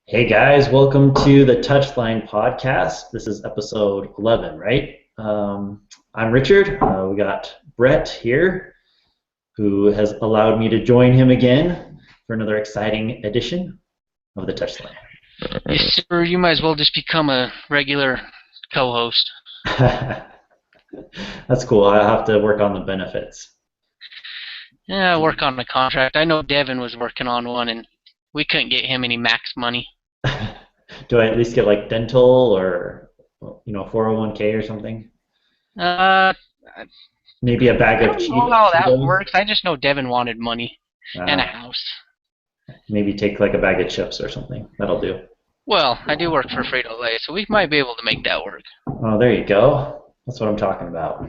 Hey guys, welcome to the Touchline podcast. This is episode 11, right? I'm Richard. We got Brett here, who has allowed me to join him again for another exciting edition of the Touchline. Yes, sir. You might as well just become a regular co-host. That's cool. I'll have to work on the benefits. Yeah, work on a contract. I know Devin was working on one, and we couldn't get him any max money. Do I at least get like dental or 401k or something? Uh, Maybe a bag I of don't know how that Cheetos? works. I just know Devin wanted money and a Uh, house. Maybe take like a bag of chips or something. That'll do. Well, I do work for Frito-Lay, so we might be able to make that work. Oh, there you go. That's what I'm talking about.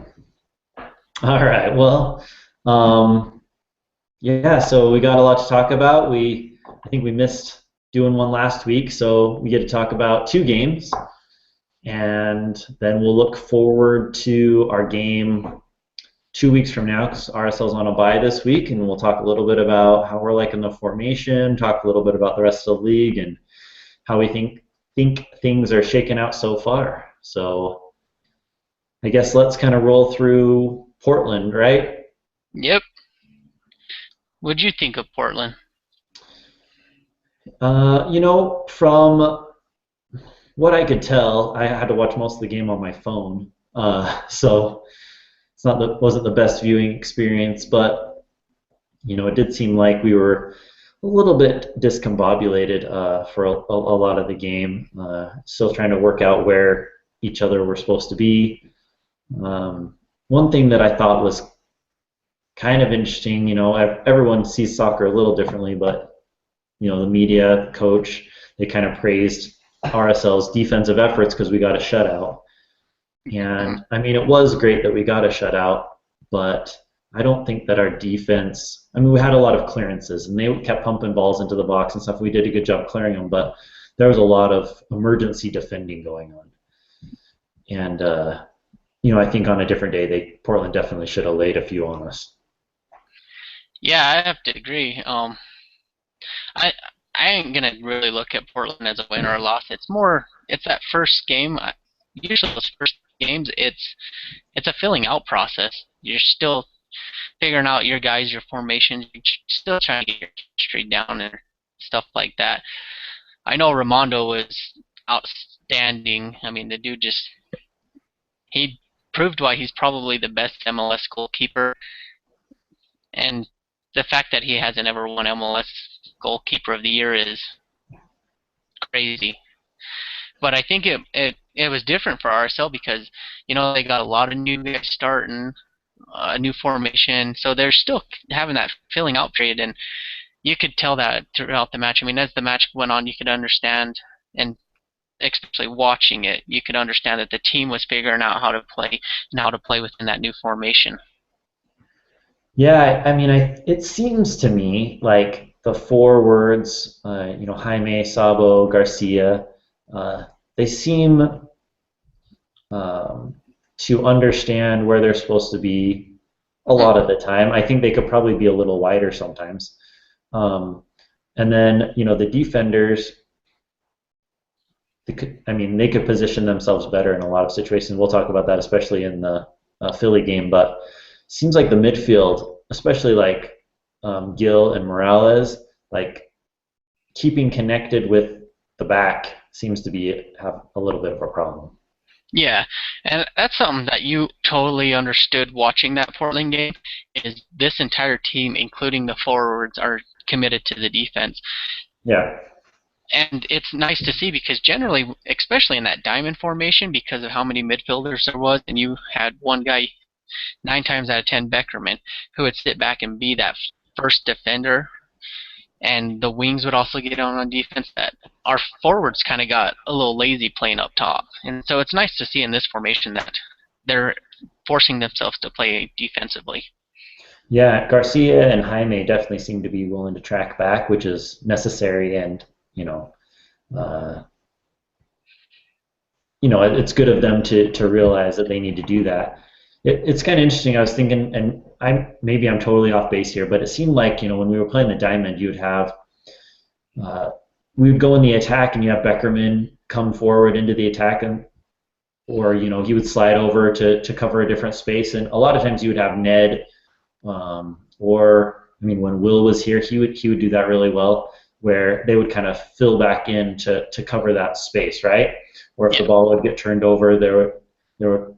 All right. Well, um, yeah. So we got a lot to talk about. I think we missed doing one last week, so we get to talk about two games, and then we'll look forward to our game 2 weeks from now because RSL's on a bye this week, and we'll talk a little bit about how we're liking the formation, talk a little bit about the rest of the league, and how we think things are shaking out so far. So I guess let's kind of roll through Portland, right? Yep. What'd you think of Portland? From what I could tell, I had to watch most of the game on my phone, so wasn't the best viewing experience. But it did seem like we were a little bit discombobulated for a lot of the game. Still trying to work out where each other were supposed to be. One thing that I thought was kind of interesting, everyone sees soccer a little differently, but the media, coach, they kind of praised RSL's defensive efforts because we got a shutout. And I mean, it was great that we got a shutout, but I don't think that our defense. I mean, we had a lot of clearances, and they kept pumping balls into the box and stuff. We did a good job clearing them, but there was a lot of emergency defending going on. And I think on a different day, Portland definitely should have laid a few on us. Yeah, I have to agree. I I ain't gonna really look at Portland as a win or a loss. It's that first game. Usually those first games, it's a filling out process. You're still figuring out your guys, your formations. You're still trying to get your chemistry down and stuff like that. I know Ramondo was outstanding. I mean, the dude he proved why he's probably the best MLS goalkeeper, and the fact that he hasn't ever won MLS goalkeeper of the year is crazy. But I think it was different for RSL because they got a lot of new guys starting, a new formation, so they're still having that filling out period, and you could tell that throughout the match. I mean, as the match went on, you could understand, and especially watching it, you could understand that the team was figuring out how to play and how to play within that new formation. Yeah, I mean, it seems to me like the forwards, Jaime, Sabo, Garcia, they seem to understand where they're supposed to be a lot of the time. I think they could probably be a little wider sometimes. And then, the defenders, they could position themselves better in a lot of situations. We'll talk about that, especially in the Philly game. But seems like the midfield, especially like Gil and Morales, like keeping connected with the back seems to have a little bit of a problem. Yeah, and that's something that you totally understood watching that Portland game, is this entire team, including the forwards, are committed to the defense. Yeah. And it's nice to see because generally, especially in that diamond formation, because of how many midfielders there was, and you had one guy, 9 times out of 10, Beckerman, who would sit back and be that first defender, and the wings would also get on defense, that our forwards kind of got a little lazy playing up top. And so it's nice to see in this formation that they're forcing themselves to play defensively. Yeah, Garcia and Jaime definitely seem to be willing to track back, which is necessary, and uh, it's good of them to realize that they need to do that. It's kind of interesting. I was thinking, and maybe I'm totally off base here, but it seemed like when we were playing the diamond, you would have we would go in the attack, and you have Beckerman come forward into the attack, and or he would slide over to cover a different space, and a lot of times you would have Ned, or I mean when Will was here, he would do that really well, where they would kind of fill back in to cover that space, right? Or if the Yeah. ball would get turned over, there would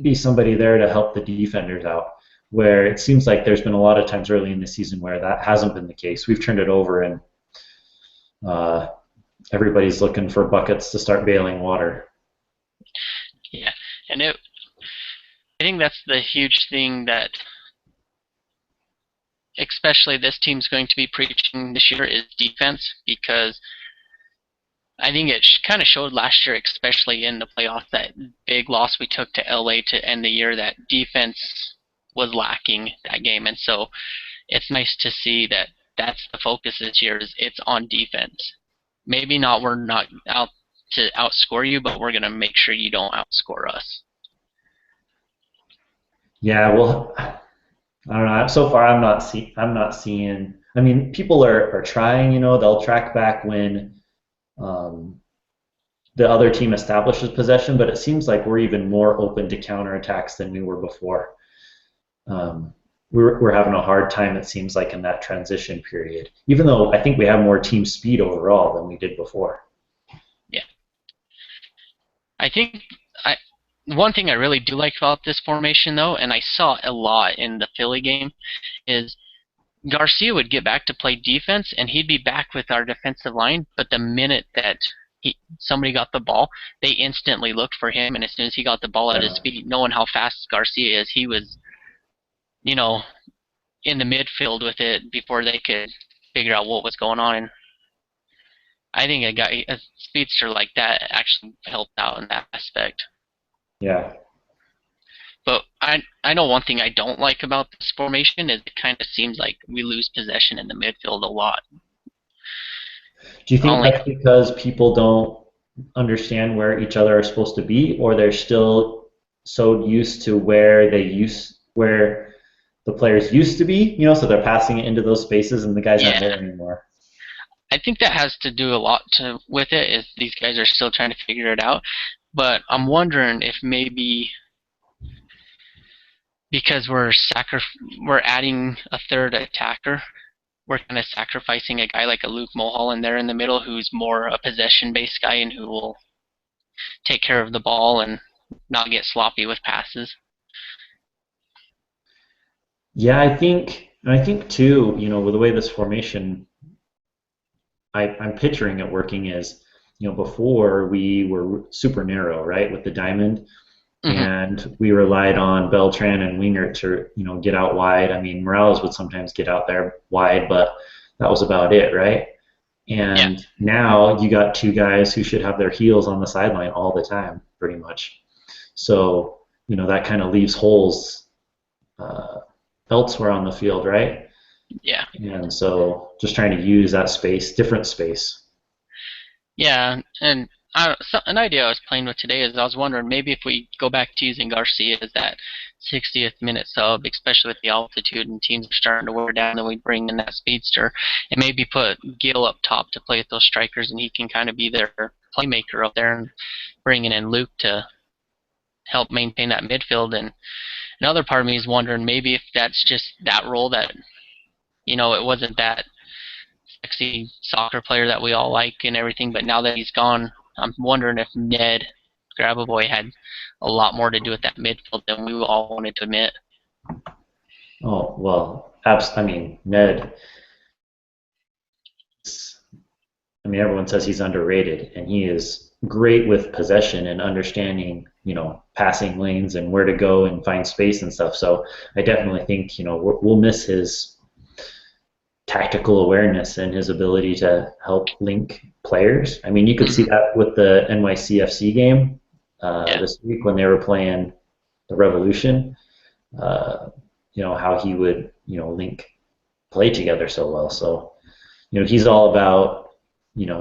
be somebody there to help the defenders out. Where it seems like there's been a lot of times early in the season where that hasn't been the case. We've turned it over, and uh, everybody's looking for buckets to start bailing water. Yeah. And I think that's the huge thing that especially this team's going to be preaching this year is defense, because I think it kind of showed last year, especially in the playoffs, that big loss we took to LA to end the year, that defense was lacking that game. And so it's nice to see that that's the focus this year, is it's on defense. Maybe not, we're not out to outscore you, but we're going to make sure you don't outscore us. Yeah, well, I don't know. So far, I'm not seeing. I mean, people are trying. They'll track back when um, the other team establishes possession, but it seems like we're even more open to counterattacks than we were before. We're having a hard time, it seems like, in that transition period, even though I think we have more team speed overall than we did before. Yeah. I think one thing I really do like about this formation, though, and I saw a lot in the Philly game, is Garcia would get back to play defense, and he'd be back with our defensive line, but the minute that somebody got the ball, they instantly looked for him, and as soon as he got the ball at his feet, knowing how fast Garcia is, he was, in the midfield with it before they could figure out what was going on. And I think a speedster like that actually helped out in that aspect. Yeah. But I know one thing I don't like about this formation is it kind of seems like we lose possession in the midfield a lot. Do you think that's because people don't understand where each other are supposed to be, or they're still so used to where the players used to be, so they're passing it into those spaces and the guys aren't there anymore? I think that has to do a lot with it, is these guys are still trying to figure it out. But I'm wondering if maybe because we're adding a third attacker, we're kind of sacrificing a guy like a Luke Mulholland there in the middle, who's more a possession-based guy and who will take care of the ball and not get sloppy with passes. Yeah, I think too, with the way this formation, I'm picturing it working is, before we were super narrow, right, with the diamond, and we relied on Beltran and Wingert to, get out wide. I mean, Morales would sometimes get out there wide, but that was about it, right? And now you got two guys who should have their heels on the sideline all the time, pretty much. So, that kind of leaves holes elsewhere on the field, right? Yeah. And so just trying to use that space, different space. Yeah, and an idea I was playing with today is I was wondering maybe if we go back to using Garcia as that 60th minute sub, especially with the altitude and teams are starting to wear down, then we bring in that speedster and maybe put Gil up top to play with those strikers, and he can kind of be their playmaker up there, and bringing in Luke to help maintain that midfield. And another part of me is wondering maybe if that's just that role that, it wasn't that sexy soccer player that we all like and everything, but now that he's gone, I'm wondering if Ned Grabavoy had a lot more to do with that midfield than we all wanted to admit. Oh, well, Ned, everyone says he's underrated, and he is great with possession and understanding, passing lanes and where to go and find space and stuff. So I definitely think, we'll miss his tactical awareness and his ability to help link players. I mean, you could see that with the NYCFC game this week when they were playing the Revolution. How he would, link play together so well. So, he's all about,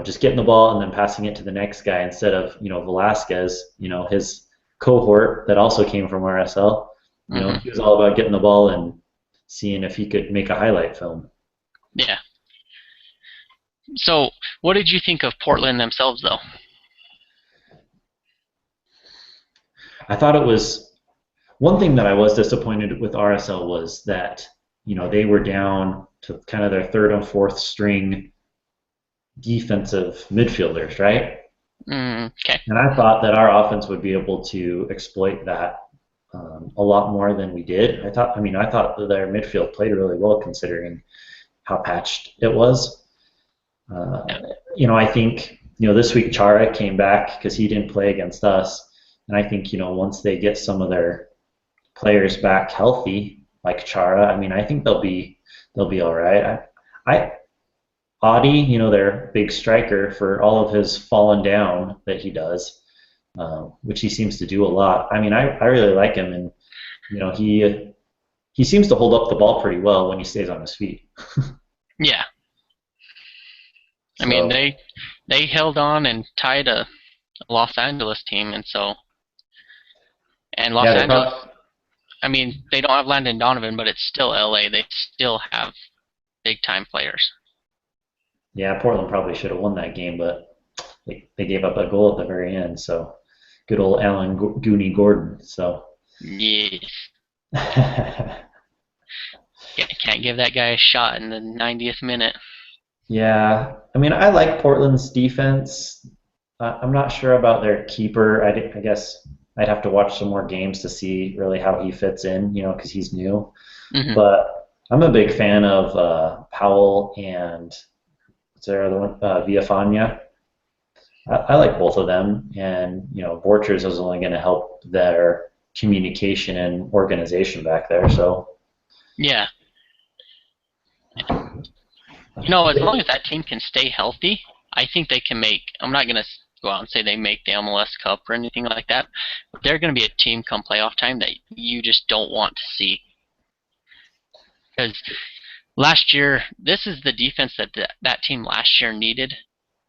just getting the ball and then passing it to the next guy instead of, Velasquez, his cohort that also came from RSL. He was all about getting the ball and seeing if he could make a highlight film. Yeah. So, what did you think of Portland themselves, though? I thought it was one thing that I was disappointed with RSL was that they were down to kind of their third and fourth string defensive midfielders, right? Okay. And I thought that our offense would be able to exploit that a lot more than we did. I thought that their midfield played really well considering how patched it was. Uh, Yeah. I think this week Chara came back because he didn't play against us, and I think once they get some of their players back healthy, like Chara, I think they'll be all right. I Audi, their big striker, for all of his falling down that he does, which he seems to do a lot. I really like him, and he seems to hold up the ball pretty well when he stays on his feet. Yeah. I mean, So they held on and tied a Los Angeles team, and yeah, Los they're Angeles. probably, I mean, they don't have Landon Donovan, but it's still LA. They still have big time players. yeah, Portland probably should have won that game, but they gave up a goal at the very end. So good old Alan Goonie Gordon. So Yes. Can't give that guy a shot in the 90th minute. yeah, I like Portland's defense. I'm not sure about their keeper. I guess I'd have to watch some more games to see really how he fits in, because he's new. Hmm. But I'm a big fan of Powell and what's their other one? Villafaña. I like both of them, and Borchers is only going to help their communication and organization back there. So Yeah. As long as that team can stay healthy, I think they can make. I'm not going to go out and say they make the MLS Cup or anything like that, but they're going to be a team come playoff time that you just don't want to see. Because last year, this is the defense that team last year needed.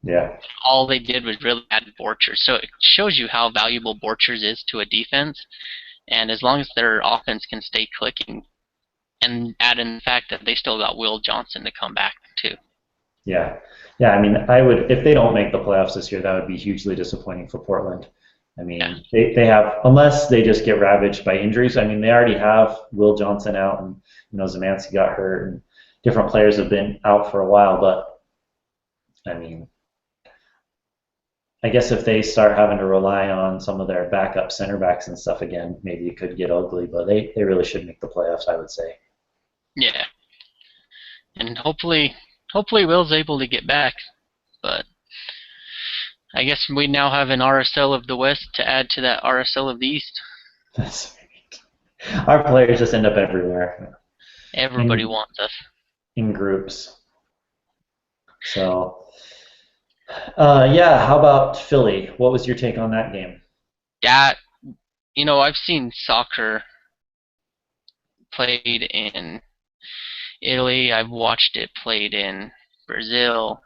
yeah, All they did was really add Borchers. So it shows you how valuable Borchers is to a defense. And as long as their offense can stay clicking, and add in the fact that they still got Will Johnson to come back too. yeah, yeah. I would if they don't make the playoffs this year, that would be hugely disappointing for Portland. Yeah. They have unless they just get ravaged by injuries. They already have Will Johnson out, and Zemansky got hurt, and different players have been out for a while. But I mean, I guess if they start having to rely on some of their backup center backs and stuff again, maybe it could get ugly. But they really should make the playoffs, I would say. Yeah. And hopefully Will's able to get back. But I guess we now have an RSL of the West to add to that RSL of the East. Our players just end up everywhere Everybody in wants us. in groups. So, yeah. How about Philly? What was your take on that game? That I've seen soccer played in Italy. I've watched it played in Brazil,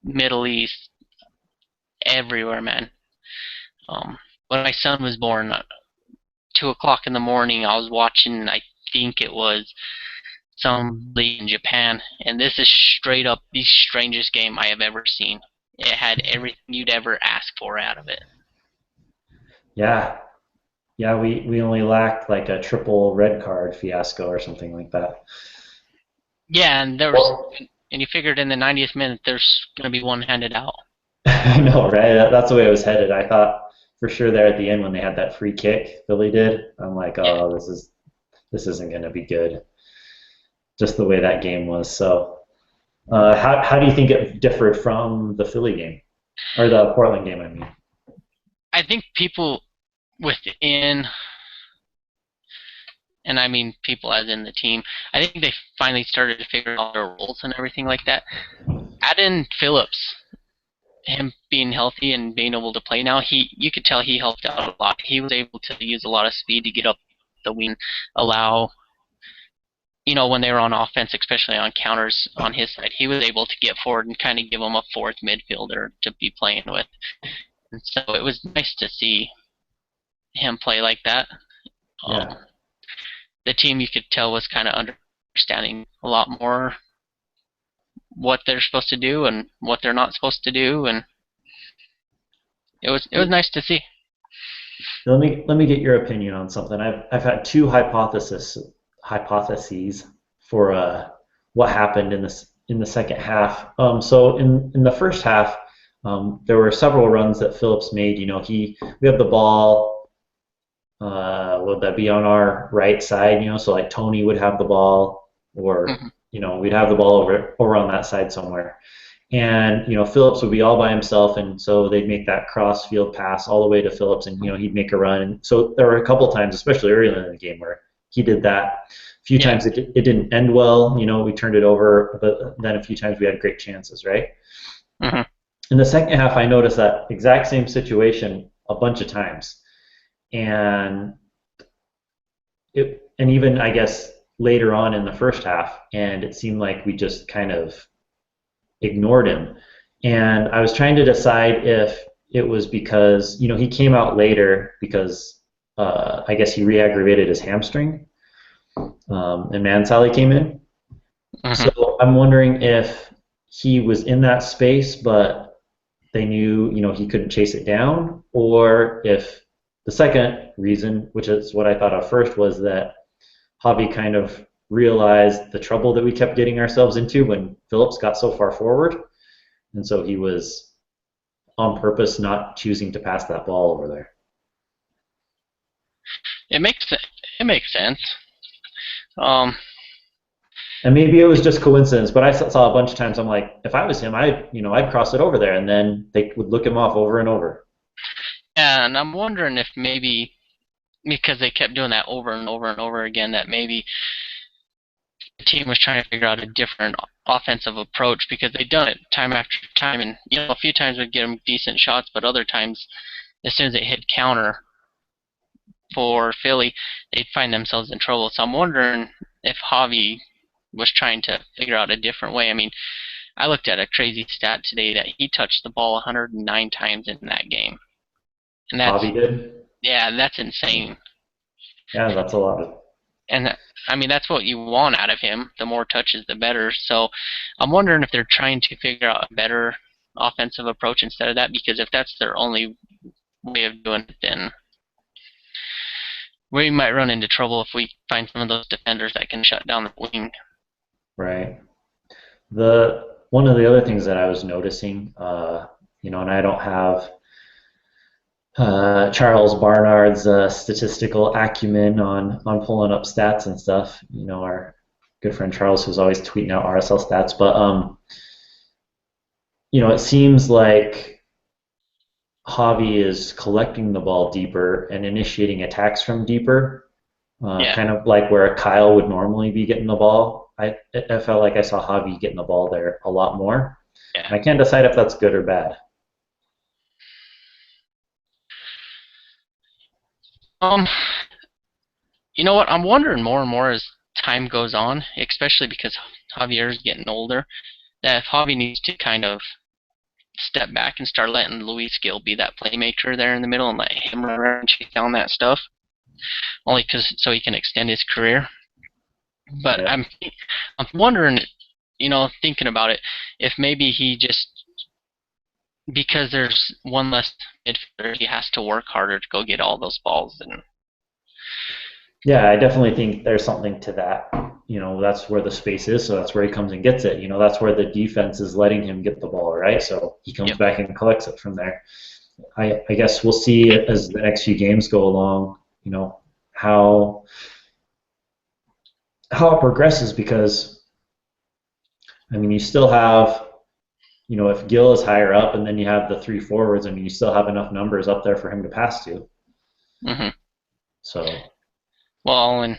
Middle East, everywhere, man. When my son was born, 2 o'clock in the morning, I was watching. I think it was some league in Japan, and this is straight up the strangest game I have ever seen. It had everything you'd ever ask for out of it. Yeah, yeah. We only lacked like a triple red card fiasco or something like that. Yeah, and Well, you figured in the 90th minute there's gonna be one handed out. I know, right? That's the way it was headed. I thought for sure there at the end when they had that free kick Philly did. I'm like, Yeah. oh, this isn't going to be good. Just the way that game was. So, how do you think it differed from the Philly game or the Portland game? I think people within, and I mean people as in the team, I think they finally started to figure out their roles and everything like that. Add in Phillips, him being healthy and being able to play now, you could tell he helped out a lot. He was able to use a lot of speed to get up the wing, allow when they were on offense, especially on counters on his side, he was able to get forward and kind of give them a fourth midfielder to be playing with. And so it was nice to see him play like that. Yeah, The team you could tell was kind of understanding a lot more what they're supposed to do and what they're not supposed to do, and it was nice to see. Let me get your opinion on something. I've had two hypotheses for what happened in the second half. So in the first half, there were several runs that Phillips made. We had the ball. Would that be on our right side? So like Tony would have the ball, or Hmm. we'd have the ball over on that side somewhere. And Phillips would be all by himself, and so they'd make that cross field pass all the way to Phillips, and he'd make a run. And so there were a couple times, especially early in the game, where he did that. A few Yeah. times it didn't end well. We turned it over, but then a few times we had great chances, right? Hmm. In the second half, I noticed that exact same situation a bunch of times, and and even I guess later on in the first half, and it seemed like we just kind of ignored him. And I was trying to decide if it was because he came out later because I guess he re-aggravated his hamstring, and Mansally came in. So Hmm. I'm wondering if he was in that space, but they knew he couldn't chase it down, or if the second reason, which is what I thought of first, was that Javi kind of realized the trouble that we kept getting ourselves into when Phillips got so far forward, and so he was on purpose not choosing to pass that ball over there. It makes it makes sense. Um, And maybe it was just coincidence, but I saw a bunch of times. I'm like, if I was him, I'd cross it over there, and then they would look him off over and over. and I'm wondering if maybe because they kept doing that over and over and over again, that maybe the team was trying to figure out a different offensive approach because they'd done it time after time, and a few times would get them decent shots, but other times, as soon as they hit counter for Philly, they'd find themselves in trouble. So I'm wondering if Javi was trying to figure out a different way. I mean, I looked at a crazy stat today that he touched the ball 109 times in that game, and Javi did. that's insane. Yeah, that's a lot. And I mean, that's what you want out of him. The more touches, the better. So I'm wondering if they're trying to figure out a better offensive approach instead of that, because if that's their only way of doing it, then we might run into trouble if we find some of those defenders that can shut down the wing. Right. The one of the other things that I was noticing, and I don't have Charles Barnard's statistical acumen on pulling up stats and stuff. Our good friend Charles, who's always tweeting out RSL stats, but it seems like Javi is collecting the ball deeper and initiating attacks from deeper, Yeah, kind of like where Kyle would normally be getting the ball. I felt like I saw Javi getting the ball there a lot more, yeah. and I can't decide if that's good or bad. Um, you know what? I'm wondering more and more as time goes on, especially because Javier's getting older, that if Javi needs to kind of step back and start letting Luis Gil be that playmaker there in the middle and let him run around and chase down that stuff, only because so he can extend his career. But Yeah. I'm wondering, thinking about it, if maybe he just because there's one less midfielder, he has to work harder to go get all those balls. And Yeah, I definitely think there's something to that. That's where the space is, so that's where he comes and gets it. That's where the defense is letting him get the ball, right? So he comes yep, back and collects it from there. I guess we'll see as the next few games go along, how how it progresses because I mean you still have, if Gill is higher up and then you have the three forwards, I mean you still have enough numbers up there for him to pass to. hmm So well, and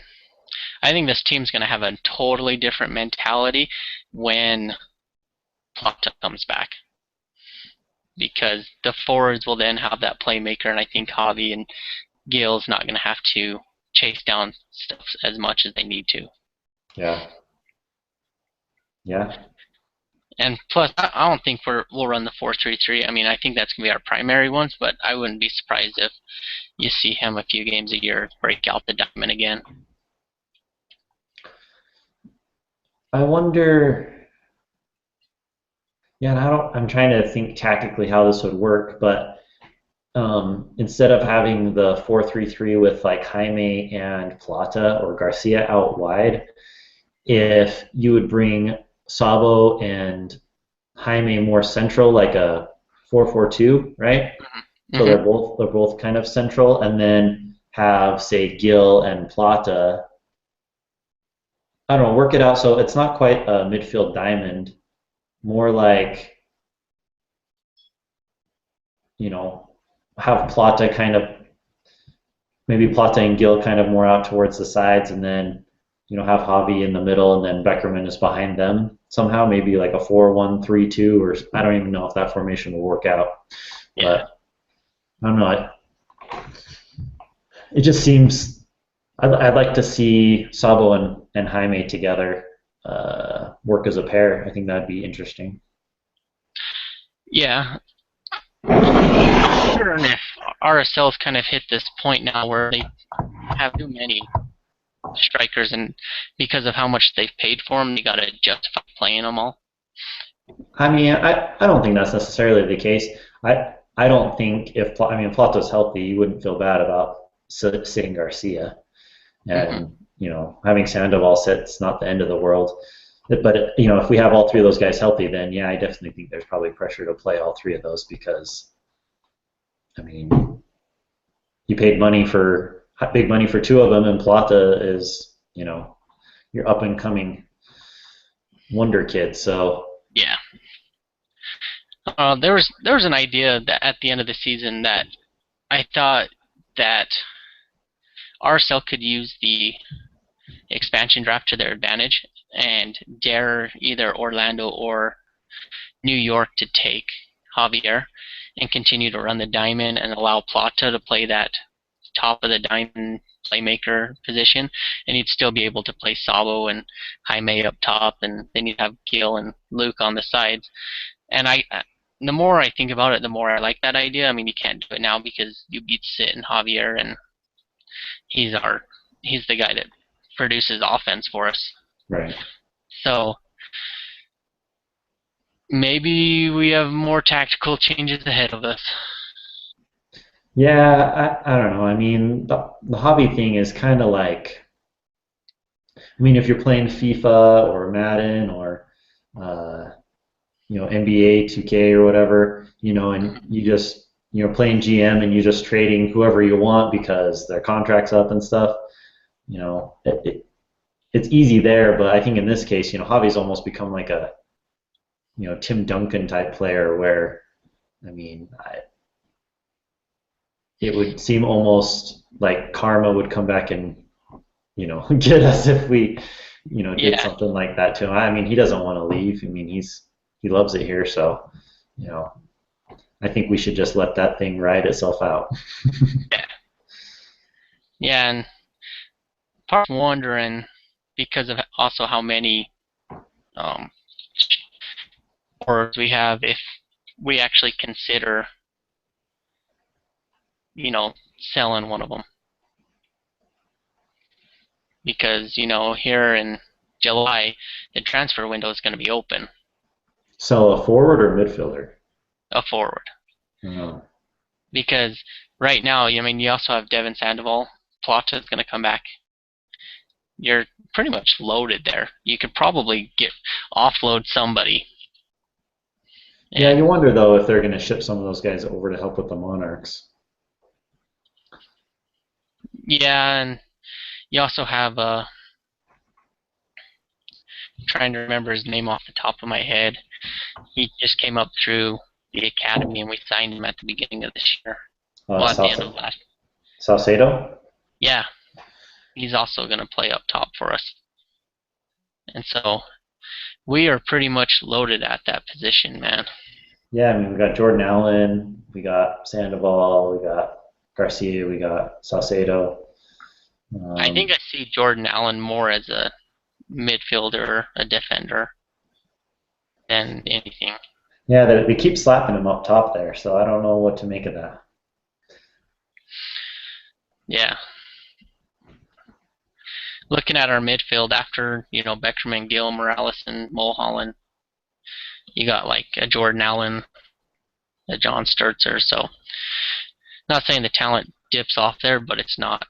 I think this team's going to have a totally different mentality when Plata comes back, because the forwards will then have that playmaker, and I think Javi and Gill's not going to have to chase down stuff as much as they need to. yeah, yeah. And plus, I don't think we'll run the 4-3-3. I mean, I think that's going to be our primary ones, but I wouldn't be surprised if you see him a few games a year break out the diamond again. I wonder. Yeah, and I'm trying to think tactically how this would work, but instead of having the 4-3-3 with like Jaime and Plata or Garcia out wide, if you would bring Sabo and Jaime more central, like a 4-4-2, right? So Hmm. they're both kind of central, and then have say Gil and Plata. I don't know, work it out so it's not quite a midfield diamond, more like you know have Plata kind of maybe Plata and Gil kind of more out towards the sides, and then have Javi in the middle, and then Beckerman is behind them somehow. Maybe like a 4-1-3-2, or I don't even know if that formation will work out. Yeah. But I don't know. It just seems I'd like to see Sabo and Jaime together work as a pair. I think that'd be interesting. Yeah. I'm wondering if RSL's kind of hit this point now where they have too many strikers, and because of how much they've paid for them, they got to justify playing them all. I mean, I don't think that's necessarily the case. I don't think if Plato's healthy, you wouldn't feel bad about sitting Garcia, Hmm. and having Sandoval sit's not the end of the world. But if we have all three of those guys healthy, then yeah, I definitely think there's probably pressure to play all three of those because I mean, you paid big money for two of them, and Plata is your up and coming wonder kid. So Yeah. There was an idea that at the end of the season that I thought that RSL could use the expansion draft to their advantage and dare either Orlando or New York to take Javier and continue to run the diamond and allow Plata to play that top of the diamond playmaker position, and you'd still be able to play Sabo and Jaime up top, and then you'd have Gil and Luke on the sides. And the more I think about it, the more I like that idea. I mean, you can't do it now because you beat Sit and Javier, and he's our he's the guy that produces offense for us. right. So maybe we have more tactical changes ahead of us. Yeah, I don't know. I mean, the hobby thing is kind of like, I mean, if you're playing FIFA or Madden or, uh, NBA 2K or whatever, and you just, playing GM and you just trading whoever you want because their contract's up and stuff, it's easy there. But I think in this case, hobby's almost become like a, Tim Duncan type player where, I mean, it would seem almost like karma would come back and get us if we did Yeah, something like that to him. I mean, he doesn't want to leave. I mean, he loves it here, so you know I think we should just let that thing ride itself out. yeah, yeah. And part of wondering because of also how many um, horrors we have, if we actually consider, selling one of them, because here in July, the transfer window is going to be open. So a forward or midfielder? A forward, Uh, because right now, I mean, you also have Devin Sandoval. Plata is going to come back. You're pretty much loaded there. You could probably get offload somebody. yeah, you And wonder though if they're going to ship some of those guys over to help with the Monarchs. yeah, and you also have trying to remember his name off the top of my head. He just came up through the academy, and we signed him at the beginning of this year. Well, at the end of last. Salcedo. Yeah, he's also going to play up top for us, and so we are pretty much loaded at that position, man. Yeah, I mean we got Jordan Allen, we got Sandoval, we got Garcia, we got Salcedo. I think Um, I see Jordan Allen more as a midfielder, a defender, than anything. yeah, they keep slapping him up top there, so I don't know what to make of that. Yeah, looking at our midfield after Beckerman, Gill, Morales, and Mulholland, You got like a Jordan Allen, a John Sturzer. So not saying the talent dips off there, but it's not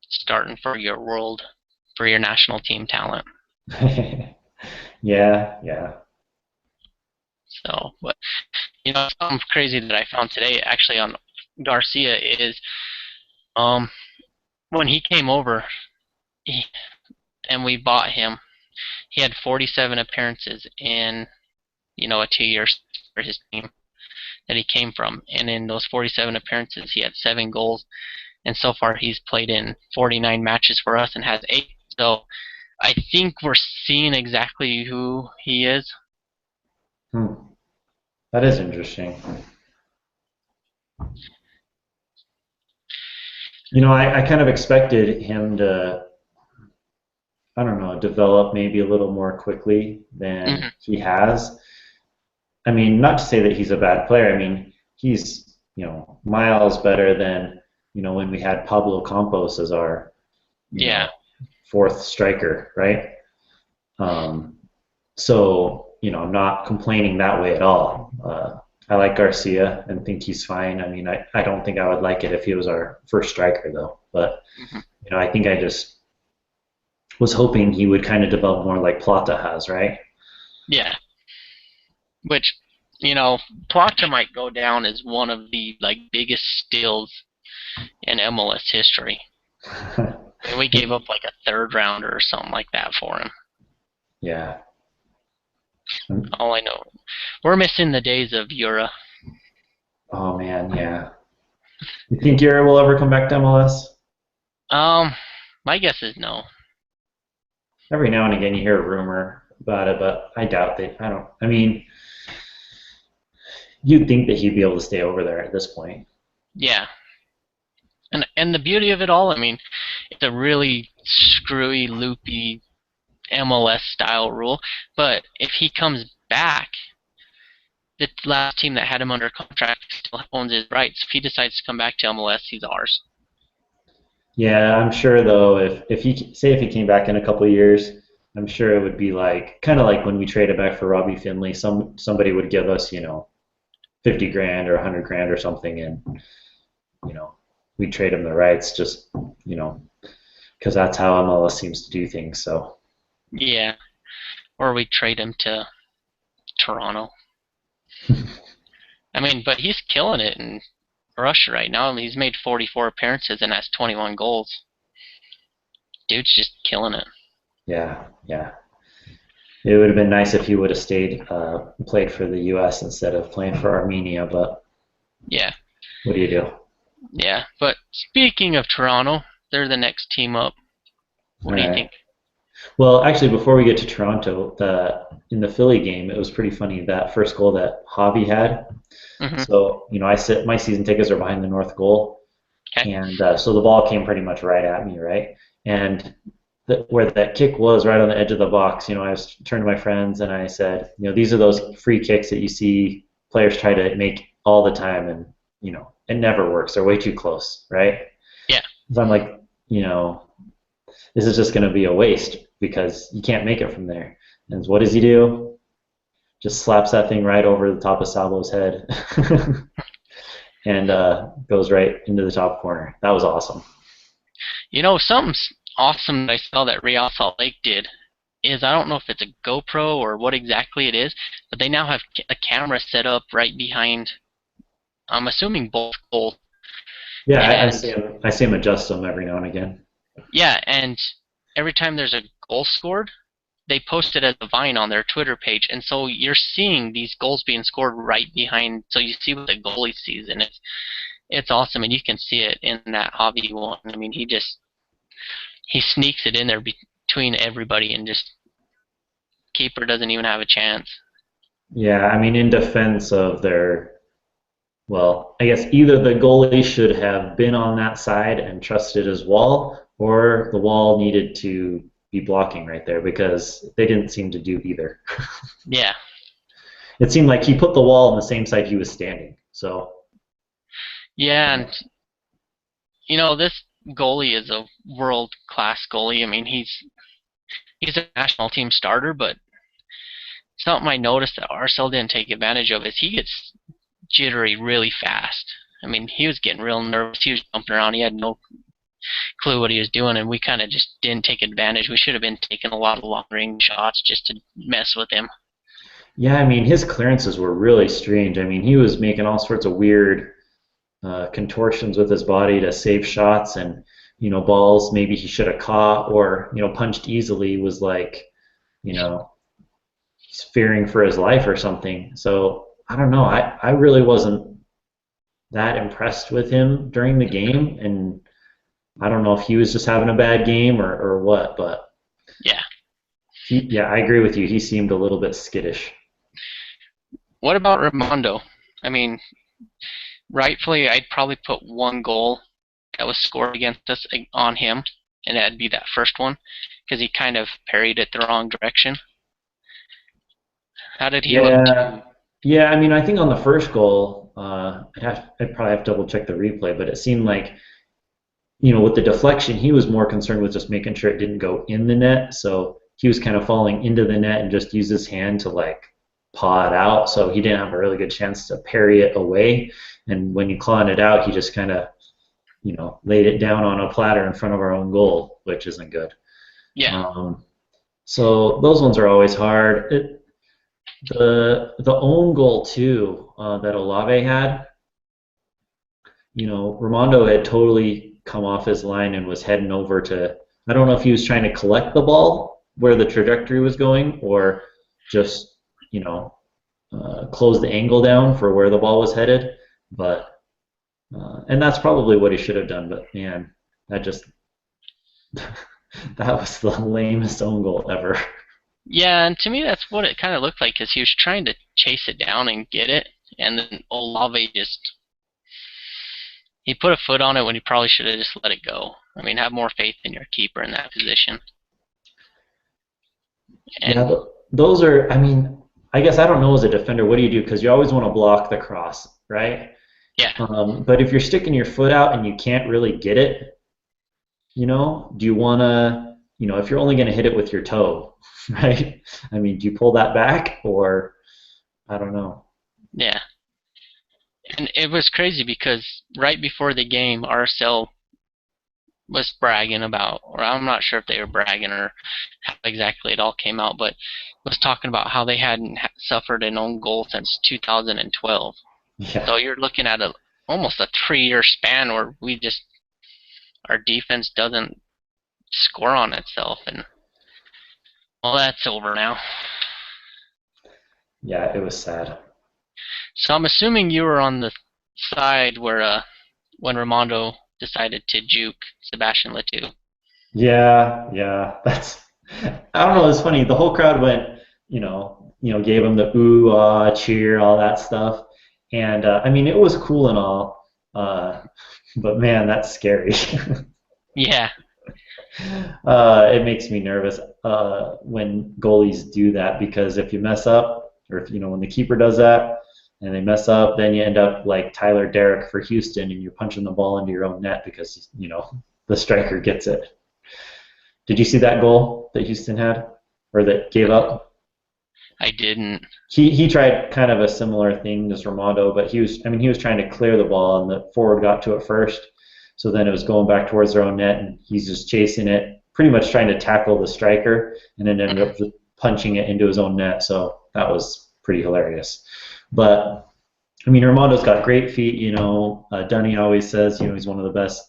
starting for your national team talent. Yeah, yeah. So, but something crazy that I found today actually on Garcia is um when he came over he, and we bought him, he had 47 appearances in a 2 year for his team that he came from, and in those 47 appearances he had 7 goals, and so far he's played in 49 matches for us and has 8. So I think we're seeing exactly who he is. Hmm. That is interesting. I kind of expected him to, I don't know, develop maybe a little more quickly than Hmm. he has. I mean, not to say that he's a bad player. I mean, he's, miles better than, when we had Pablo Campos as our, you Yeah. know, fourth striker, right? Um, so, I'm not complaining that way at all. I like Garcia and think he's fine. I mean, I don't think I would like it if he was our first striker, though. But, Hmm. I think I just was hoping he would kind of develop more like Plata has, right? Yeah. Which, Plata might go down as one of the biggest steals in MLS history. I mean, we gave up like a third rounder or something like that for him. Yeah. All I know, we're missing the days of Ura. Oh man, yeah. You think Yuri will ever come back to MLS? Um, my guess is no. Every now and again you hear a rumor about it, but I doubt that. I don't. I mean, you'd think that he'd be able to stay over there at this point. Yeah, and the beauty of it all, I mean, it's a really screwy, loopy MLS style rule. But if he comes back, the last team that had him under contract still owns his rights. If he decides to come back to MLS, he's ours. Yeah, I'm sure though. If he came back in a couple of years, I'm sure it would be like kind of like when we traded back for Robbie Finley. Somebody would give us 50 grand or 100 grand or something, and you know we trade him the rights just you know because that's how MLS seems to do things. So Yeah, or we trade him to Toronto. I mean, but he's killing it in Russia right now. I mean, he's made 44 appearances and has 21 goals. Dude's just killing it. yeah, yeah. It would have been nice if he would have played for the U.S. instead of playing for Armenia. But Yeah, what do you do? yeah. But speaking of Toronto, they're the next team up. All What do you right. think? Well, actually, before we get to Toronto, in the Philly game, it was pretty funny that first goal that Javi had. Hmm. So my season tickets are behind the north goal, Okay. and so the ball came pretty much right at me, right? And where that kick was, right on the edge of the box, I was turned to my friends and I said, these are those free kicks that you see players try to make all the time, and it never works. They're way too close, right? Yeah. So I'm like, you know, this is just going to be a waste because you can't make it from there. And what does he do? Just slaps that thing right over the top of Sabo's head and goes right into the top corner. That was awesome. Something awesome that I saw that Real Salt Lake did is I don't know if it's a GoPro or what exactly it is, but they now have a camera set up right behind. I'm assuming both goals, Yeah, I and see him. I see him adjust them every now and again. yeah, and every time there's a goal scored, they post it as a Vine on their Twitter page, and so you're seeing these goals being scored right behind. So you see what the goalie sees, and it's awesome, and you can see it in that Javi one. I mean, he sneaks it in there between everybody, and just keeper doesn't even have a chance. Yeah, I mean, in defense of well, I guess either the goalie should have been on that side and trusted his wall, or the wall needed to be blocking right there because they didn't seem to do either. Yeah, It seemed like he put the wall on the same side he was standing. So, yeah, and this goalie is a world class goalie. I mean, he's a national team starter, but something I noticed that Arcel didn't take advantage of is he gets jittery really fast. I mean, he was getting real nervous. He was jumping around. He had no clue what he was doing, and we kind of just didn't take advantage. We should have been taking a lot of long range shots just to mess with him. Yeah, I mean, his clearances were really strange. I mean, he was making all sorts of weird contortions with his body to save shots, and balls maybe he should have caught or punched easily was like, you know, he's fearing for his life or something. So I don't know. I really wasn't that impressed with him during the game, and I don't know if he was just having a bad game or what, but Yeah. yeah, I agree with you. He seemed a little bit skittish. What about Raimondo? I mean, rightfully, I'd probably put one goal that was scored against us on him, and that'd be that first one, because he kind of parried it the wrong direction. How did he look to Yeah, you? yeah. I mean, I think on the first goal, I'd probably have to double check the replay, but it seemed like with the deflection, he was more concerned with just making sure it didn't go in the net. So he was kind of falling into the net and just used his hand to like paw it out. So he didn't have a really good chance to parry it away. And when you clawed it out, he just kind of laid it down on a platter in front of our own goal, which isn't good. Yeah. So those ones are always hard. The own goal too that Olave had. Ramondo had totally come off his line and was heading over to. I don't know if he was trying to collect the ball where the trajectory was going, or just close the angle down for where the ball was headed. But and that's probably what he should have done. But man, that just that was the lamest own goal ever. Yeah, and to me that's what it kind of looked like, because he was trying to chase it down and get it, and then Olave just he put a foot on it when he probably should have just let it go. I mean, have more faith in your keeper in that position. Yeah, And those are. I mean, I guess I don't know as a defender, what do you do? Because you always want to block the cross, right? yeah, But if you're sticking your foot out and you can't really get it, do you want to, if you're only going to hit it with your toe, right? I mean, do you pull that back or I don't know. yeah. And it was crazy because right before the game, RSL was bragging about, or I'm not sure if they were bragging or how exactly it all came out, but was talking about how they hadn't suffered an own goal since 2012. Yeah. So you're looking at almost a 3-year span where we just our defense doesn't score on itself, and well, that's over now. Yeah, it was sad. So I'm assuming you were on the side where when Raimondo decided to juke Sebastian Letou. Yeah, yeah. That's I don't know, it's funny. The whole crowd went, gave him the ooh, ah, cheer, all that stuff. And I mean, it was cool and all. But man, that's scary. Yeah, It makes me nervous when goalies do that because if you mess up, or if when the keeper does that and they mess up, then you end up like Tyler Derrick for Houston, and you're punching the ball into your own net because the striker gets it. Did you see that goal that Houston had, or that gave up? I didn't. He tried kind of a similar thing as Ramondo, but he was trying to clear the ball, and the forward got to it first. So then it was going back towards their own net, and he's just chasing it, pretty much trying to tackle the striker, and then ended up just punching it into his own net. So that was pretty hilarious. But I mean, Ramondo's got great feet. Dunny always says he's one of the best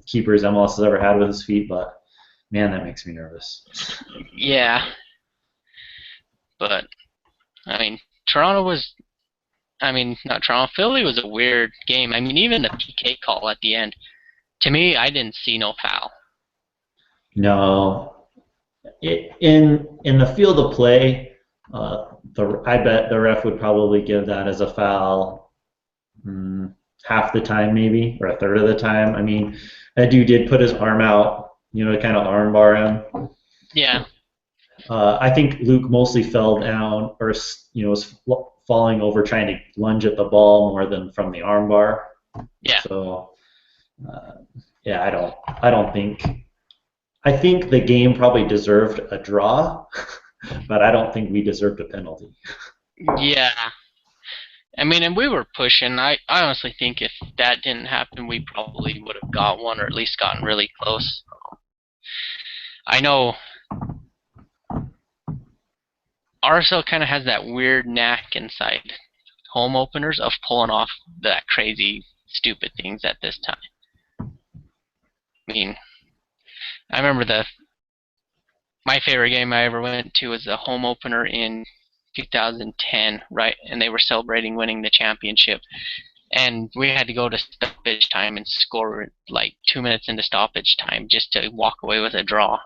keepers MLS has ever had with his feet. But man, that makes me nervous. Yeah, but I mean, Toronto was. I mean, not Toronto. Philly was a weird game. I mean, even the PK call at the end. To me, I didn't see no foul. No, in the field of play, I bet the ref would probably give that as a foul half the time, maybe, or a third of the time. I mean, that dude did put his arm out, to kind of arm bar him. Yeah. I think Luke mostly fell down, or was falling over trying to lunge at the ball more than from the arm bar. Yeah. So. Yeah, I don't think. I think the game probably deserved a draw, but I don't think we deserved a penalty. Yeah. I mean, and we were pushing. I honestly think if that didn't happen, we probably would have got one or at least gotten really close. I know RSL kind of has that weird knack inside home openers of pulling off that crazy, stupid things at this time. I mean, I remember my favorite game I ever went to was the home opener in 2010, right? And they were celebrating winning the championship. And we had to go to stoppage time and score like 2 minutes into stoppage time just to walk away with a draw.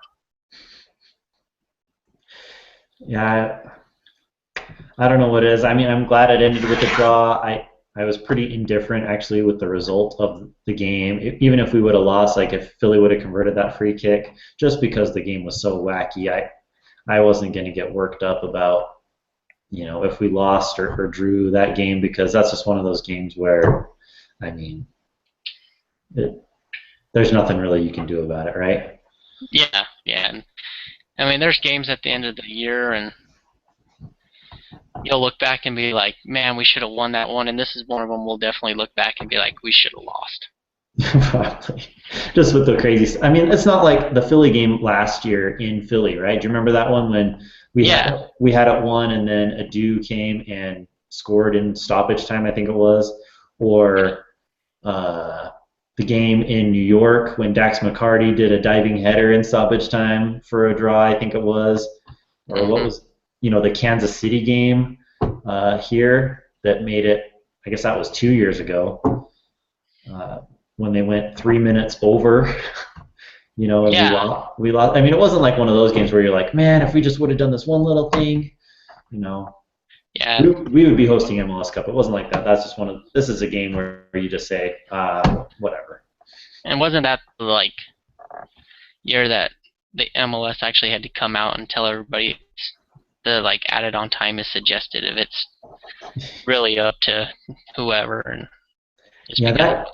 Yeah, I don't know what it is. I mean, I'm glad it ended with a draw. I was pretty indifferent actually with the result of the game. Even if we would have lost, like if Philly would have converted that free kick, just because the game was so wacky, I wasn't going to get worked up about if we lost or drew that game, because that's just one of those games where, I mean, there's nothing really you can do about it, right? Yeah, yeah. And, I mean, there's games at the end of the year, and you'll look back and be like, man, we should have won that one. And this is one of them we'll definitely look back and be like, we should have lost. Probably. Just with the crazy. I mean, it's not like the Philly game last year in Philly, right? Do you remember that one when Yeah. we had it won and then Adu came and scored in stoppage time, I think it was, or the game in New York when Dax McCarty did a diving header in stoppage time for a draw, I think it was, or what Mm-hmm. was the Kansas City game here that made it. I guess that was 2 years ago. Uh, when they went 3 minutes over, and we Yeah. lost. We lost. I mean, it wasn't like one of those games where you're like, man, if we just would have done this one little thing, you know, Yeah. we would be hosting MLS Cup. It wasn't like that. That's just one of. This is a game where you just say, whatever. And wasn't that like year that the MLS actually had to come out and tell everybody the like added on time is suggested if it's really up to whoever, and just Yeah, because that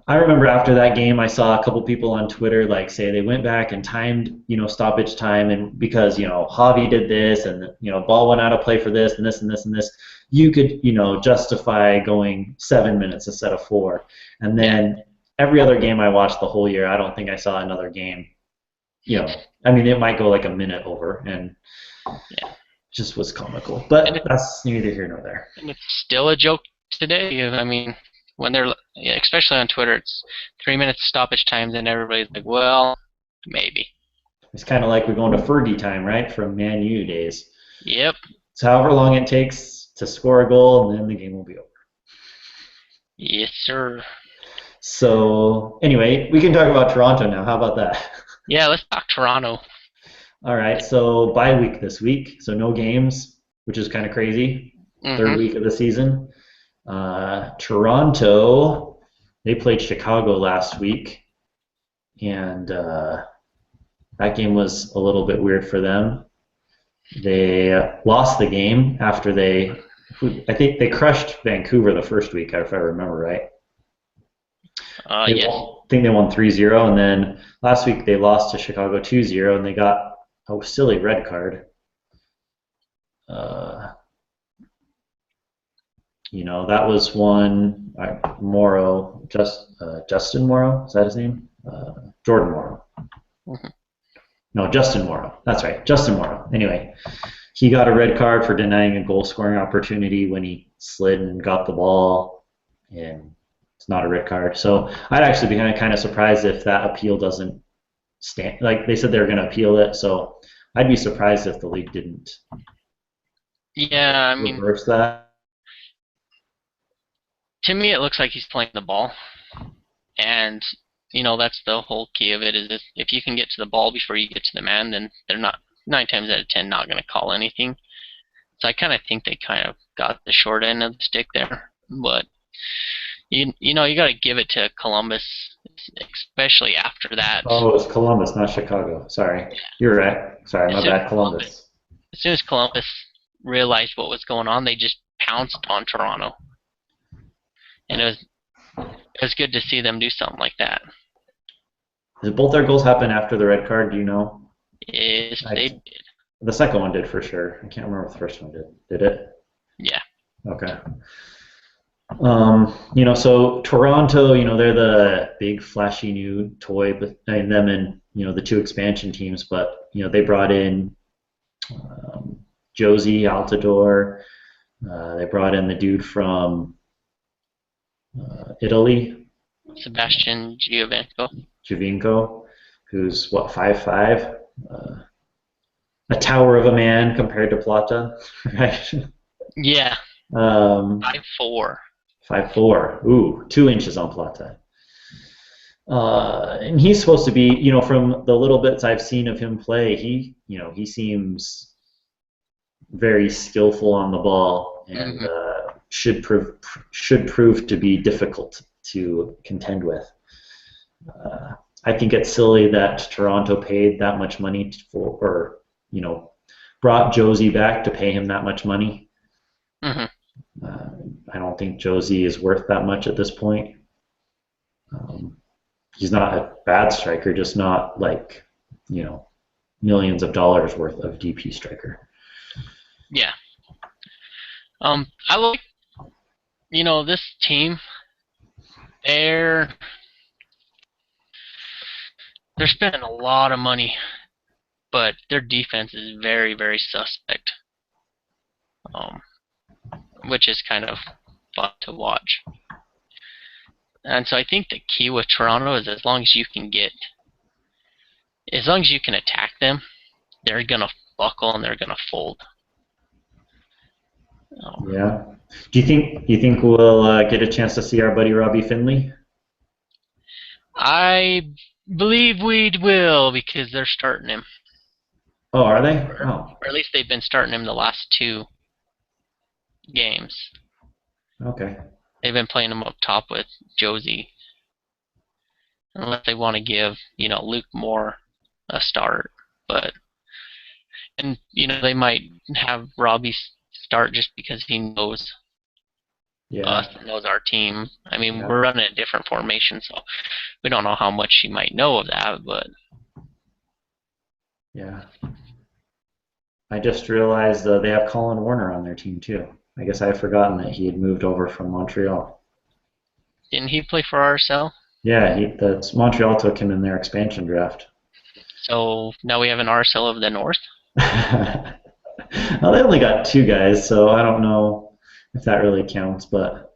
I remember after that game, I saw a couple people on Twitter like say they went back and timed, stoppage time, and because Javi did this, and ball went out of play for this and this and this and this, you could justify going 7 minutes instead of four, and yeah, then every other game I watched the whole year, I don't think I saw another game. I mean, it might go like a minute over, and yeah. just was comical, And but that's neither here nor there. it's still a joke today. I mean, when they're yeah, especially on Twitter, it's 3 minutes stoppage times, and everybody's like, well, maybe. It's kind of like we're going to Fergie time, right, from Man U days. Yep. So however long it takes to score a goal, and then the game will be over. Yes, sir. So anyway, we can talk about Toronto now. How about that? Yeah, let's talk Toronto. All right. So bye week this week, so no games, which is kind of crazy. Third Mm-hmm. week of the season. Toronto, they played Chicago last week, and that game was a little bit weird for them. They lost the game after I think they crushed Vancouver the first week, if I remember right. Yes. I think they won 3-0, and then last week they lost to Chicago 2-0, and they got a silly red card. Uh, that was one Morrow, Justin Morrow, is that his name? Jordan Morrow. Mm-hmm. No, Justin Morrow. That's right, Justin Morrow. Anyway, he got a red card for denying a goal scoring opportunity when he slid and got the ball, and it's not a red card. So I'd actually be kind of surprised if that appeal doesn't stand. Like they said they were going to appeal it, so I'd be surprised if the league didn't Yeah, I mean, reverse that. to me, it looks like he's playing the ball, and that's the whole key of it. Is if you can get to the ball before you get to the man, then they're not 9 times out of 10 not going to call anything. So I kind of think they kind of got the short end of the stick there, but you got to give it to Columbus, especially after that. Oh, it's Columbus, not Chicago. Sorry, you're right. Sorry, As my soon as bad, Columbus, Columbus. as soon as Columbus realized what was going on, they just pounced on Toronto, and it was good to see them do something like that. Did both their goals happen after the red card? Do you know? Yes, they did. The second one did for sure. I can't remember if the first one did. Did it? Yeah. Okay. So Toronto, they're the big flashy new toy, but and them and the two expansion teams, but they brought in um, Josie Altidore. They brought in the dude from Italy, Sebastian Giovinco. Javinko, who's what 5'5", a tower of a man compared to Plata, right? Yeah. um, 5'4". 5'4". Ooh, 2 inches on Plata. And he's supposed to be, from the little bits I've seen of him play, he seems very skillful on the ball and Hmm. should prove to be difficult to contend with. Uh, I think it's silly that Toronto paid that much money for, or brought Josie back to pay him that much money. Hmm. Uh, I don't think Josie is worth that much at this point. Um, he's not a bad striker, just not like millions of dollars worth of DP striker. Yeah. I like, this team. They're they're spending a lot of money, but their defense is very, very suspect. Um, which is kind of fun to watch. And so I think the key with Toronto is as long as you can attack them, they're gonna buckle and they're gonna fold. Um, Yeah. Do you think we'll get a chance to see our buddy Robbie Finley? I believe we will because they're starting him, Oh, are they? or, Oh, or at least they've been starting him the last two games. okay. They've been playing him up top with Josie, unless they want to give Luke Moore a start. But they might have Robbie start just because he knows us, Yeah. knows our team. I mean, Yeah. we're running a different formation, so we don't know how much he might know of that. But Yeah. I just realized they have Colin Warner on their team too. I guess I had forgotten that he had moved over from Montreal. didn't he play for RSL? Yeah, that's Montreal took him in their expansion draft. So now we have an RSL of the North. Well, they only got two guys, so I don't know if that really counts. But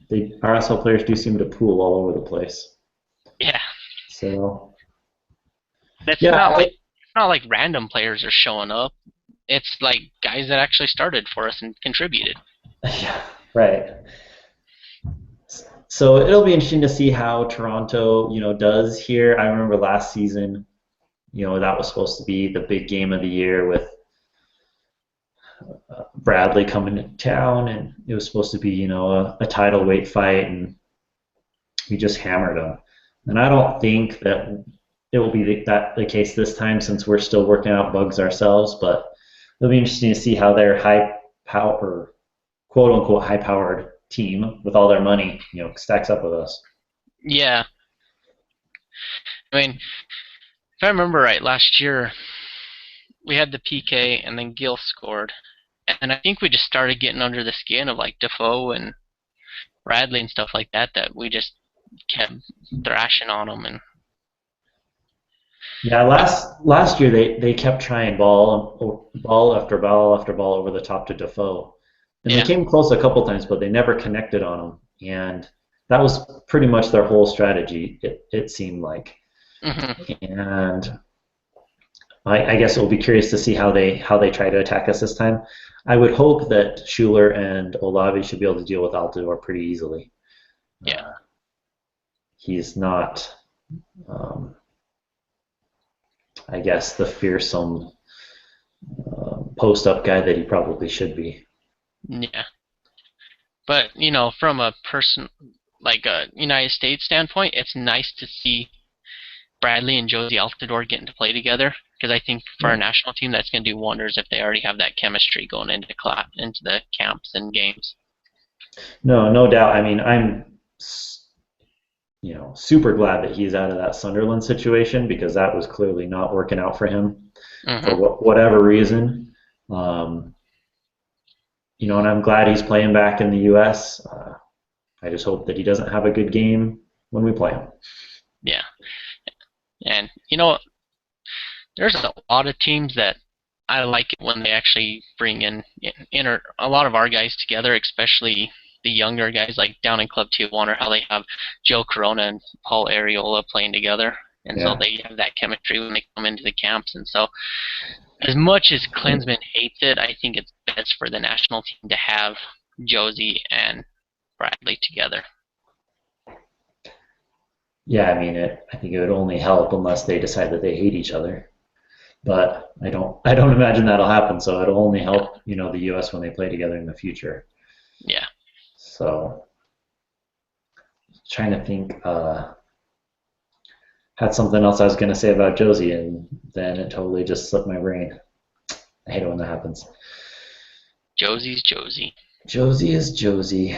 the RSL players do seem to pool all over the place. Yeah, So that's yeah, not like random players are showing up. It's like guys that actually started for us and contributed. yeah, right. So it'll be interesting to see how Toronto, does here. I remember last season, that was supposed to be the big game of the year with Bradley coming to town, and it was supposed to be, a title weight fight, and we just hammered them. And I don't think that it will be the case this time since we're still working out bugs ourselves, but it'll be interesting to see how their high power, quote unquote, high powered team with all their money, stacks up with us. Yeah, I mean, if I remember right, last year we had the PK and then Gil scored, and I think we just started getting under the skin of like Defoe and Bradley and stuff like that. That we just kept thrashing on them, and Yeah, last year they kept trying ball after ball after ball over the top to Defoe, and they yeah. came close a couple times, but they never connected on him, and that was pretty much their whole strategy. It seemed like, Hmm. and I guess it will be curious to see how they try to attack us this time. I would hope that Schuler and Olavi should be able to deal with Altidore pretty easily. Yeah. Uh, he's not, um, I guess, the fearsome post-up guy that he probably should be. Yeah. But from a person like a United States standpoint, it's nice to see Bradley and Josie Altidore getting to play together because I think for our Yeah. national team that's going to do wonders if they already have that chemistry going into the camps and games. No, no doubt. I mean, I'm super glad that he's out of that Sunderland situation because that was clearly not working out for him. Mm-hmm. for whatever reason. And I'm glad he's playing back in the U.S. I just hope that he doesn't have a good game when we play him. Yeah. And there's a lot of teams that I like it when they actually bring in a lot of our guys together, especially the younger guys like down in Club Tijuana, how they have Joe Corona and Paul Ariola playing together. And so they have that chemistry when they come into the camps. And so as much as Klinsmann hates it, I think it's best for the national team to have Josie and Bradley together. Yeah, I mean, I think it would only help unless they decide that they hate each other. But I don't imagine that'll happen. So it'll only help, the U.S. when they play together in the future. Yeah. So, trying to think. Had something else I was going to say about Josie, and then it totally just slipped my brain. I hate it when that happens. Josie's Josie. Josie is Josie.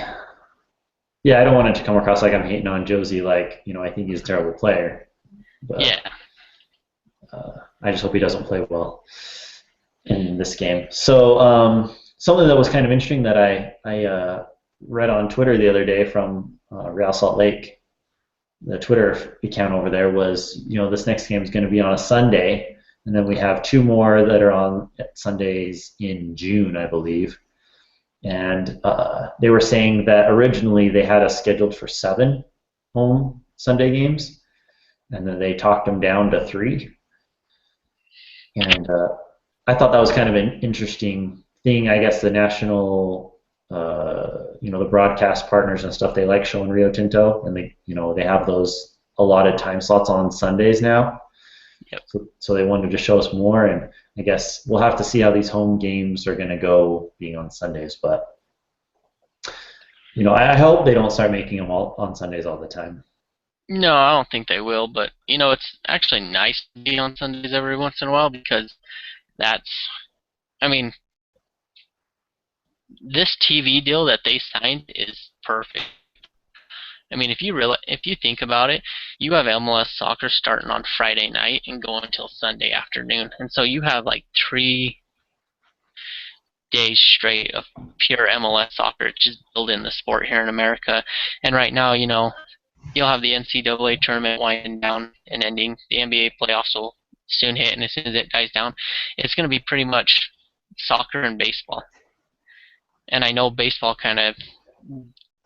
Yeah, I don't want it to come across like I'm hating on Josie. Like, I think he's a terrible player. But, yeah. I just hope he doesn't play well in this game. So, something that was kind of interesting that I read on Twitter the other day from Real Salt Lake, the Twitter account over there, was, this next game is going to be on a Sunday, and then we have two more that are on Sundays in June, I believe. And they were saying that originally they had us scheduled for 7 home Sunday games, and then they talked them down to 3. And I thought that was kind of an interesting thing. I guess the national, the broadcast partners and stuff, they like showing Rio Tinto, and they have those allotted time slots on Sundays now. Yep. So they wanted to show us more, and I guess we'll have to see how these home games are going to go being on Sundays. But I hope they don't start making them all on Sundays all the time. No, I don't think they will, but it's actually nice to be on Sundays every once in a while, because this TV deal that they signed is perfect. I mean, if you think about it, you have MLS soccer starting on Friday night and going until Sunday afternoon, and so you have like 3 days straight of pure MLS soccer, just building the sport here in America. And right now, you'll have the NCAA tournament winding down and ending. The NBA playoffs will soon hit, and as soon as it dies down, it's going to be pretty much soccer and baseball. And I know baseball kind of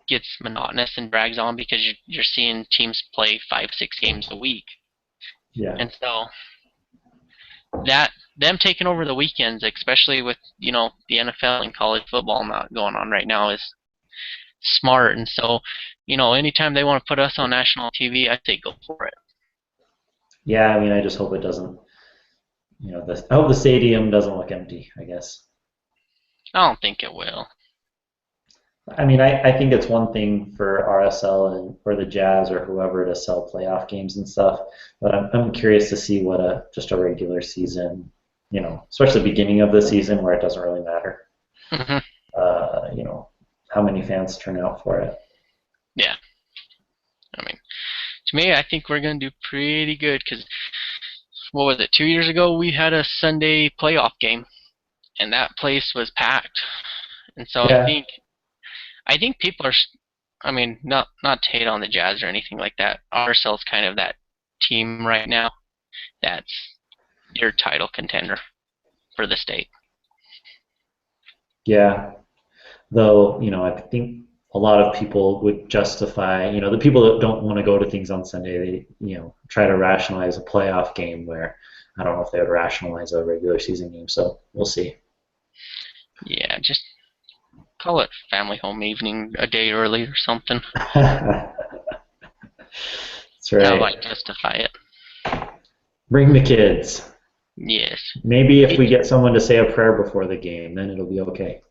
gets monotonous and drags on because you're seeing teams play 5-6 games a week. Yeah. And so them taking over the weekends, especially with the NFL and college football not going on right now, is smart. And so anytime they want to put us on national TV, I say go for it. Yeah, I mean, I just hope it doesn't. I hope the stadium doesn't look empty, I guess. I don't think it will. I mean, I think it's one thing for RSL or the Jazz or whoever to sell playoff games and stuff, but I'm curious to see what just a regular season, especially the beginning of the season where it doesn't really matter. Mm-hmm. How many fans turn out for it. Yeah. I mean, to me, I think we're going to do pretty good because, what was it, 2 years ago we had a Sunday playoff game, and that place was packed. And so Yeah. I think people are, not to hate on the Jazz or anything like that. RSL's kind of that team right now that's your title contender for the state. Yeah. Though, I think a lot of people would justify, the people that don't want to go to things on Sunday, they, try to rationalize a playoff game where I don't know if they would rationalize a regular season game. So we'll see. Yeah, just call it family home evening a day early or something. That's right. I might justify it. Bring the kids. Yes. Maybe if we get someone to say a prayer before the game, then it'll be okay.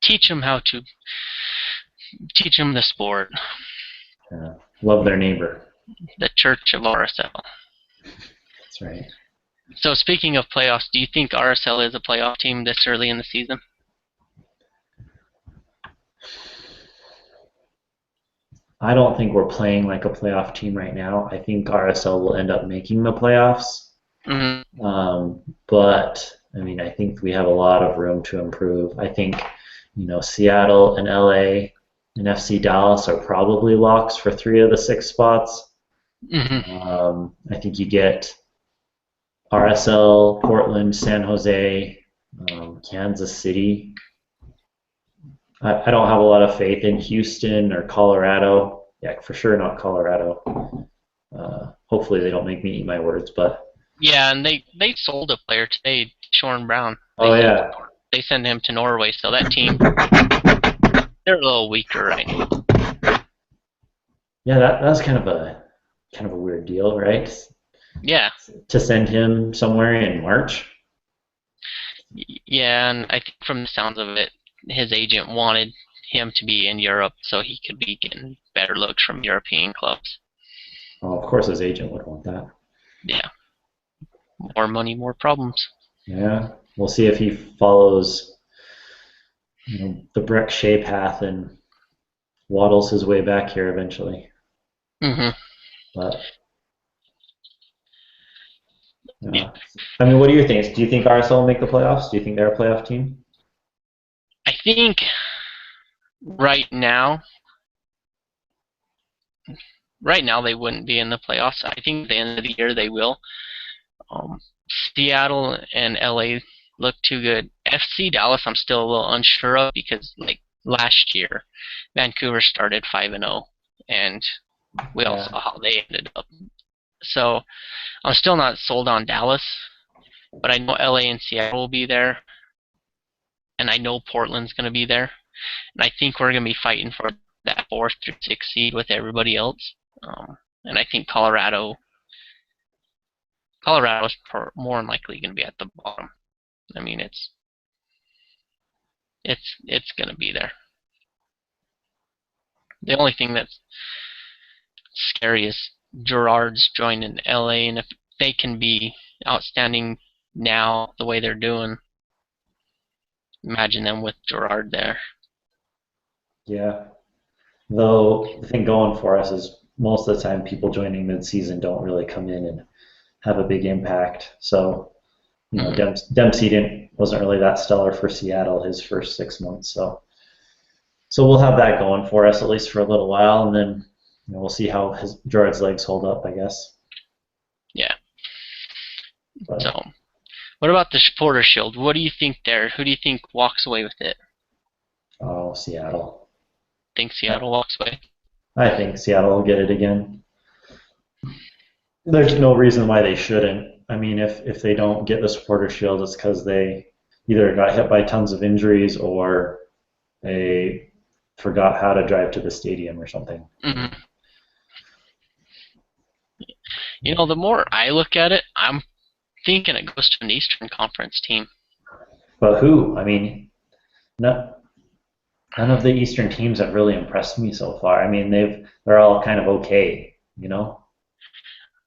Teach them the sport. Love their neighbor. The Church of RSL. That's right. So speaking of playoffs, do you think RSL is a playoff team this early in the season? I don't think we're playing like a playoff team right now. I think RSL will end up making the playoffs. Hmm. But I mean, I think we have a lot of room to improve. I think, Seattle and LA and FC Dallas are probably locks for 3 of the 6 spots. Hmm. I think you get RSL, Portland, San Jose, Kansas City. I don't have a lot of faith in Houston or Colorado. Yeah, for sure not Colorado. Hopefully they don't make me eat my words, but Yeah, and they sold a player today, Shorn Brown. oh yeah, They sent him to Norway, so that team they're a little weaker right now. yeah, that's kind of a weird deal, right? Yeah, To send him somewhere in March. yeah, and I think from the sounds of it, his agent wanted him to be in Europe so he could be getting better looks from European clubs. Oh, of course, his agent would want that. Yeah, more money, more problems. Yeah, we'll see if he follows, the Breck Shea path and waddles his way back here eventually. Hmm. But Yeah, I mean, what do you think? Do you think RSL will make the playoffs? Do you think they're a playoff team? I think right now, right now they wouldn't be in the playoffs. I think at the end of the year they will. Um, Seattle and LA look too good. FC Dallas, I'm still a little unsure of because like last year, Vancouver started 5-0, and we all Yeah, saw how they ended up. So I'm still not sold on Dallas, but I know LA and Seattle will be there, and I know Portland's going to be there, and I think we're going to be fighting for that 4th through 6th seed with everybody else. And I think Colorado's more than likely going to be at the bottom. I mean, it's going to be there. The only thing that's scary is Gerard's joining LA, and if they can be outstanding now the way they're doing, imagine them with Gerard there. yeah. Though the thing going for us is most of the time people joining mid-season don't really come in and have a big impact. So Mm-hmm. Dempsey wasn't really that stellar for Seattle his first 6 months. So we'll have that going for us at least for a little while, and then we'll see how Gerard's legs hold up, I guess. Yeah. But So, what about the Porter Shield? What do you think there? Who do you think walks away with it? oh, Seattle. Think I, Seattle walks away? I think Seattle will get it again. There's no reason why they shouldn't. I mean, if they don't get the Supporter Shield, it's because they either got hit by tons of injuries or they forgot how to drive to the stadium or something. Mm-hmm. The more I look at it, I'm thinking it goes to an Eastern Conference team. But who? I mean, no, none of the Eastern teams have really impressed me so far. I mean, they're all kind of okay.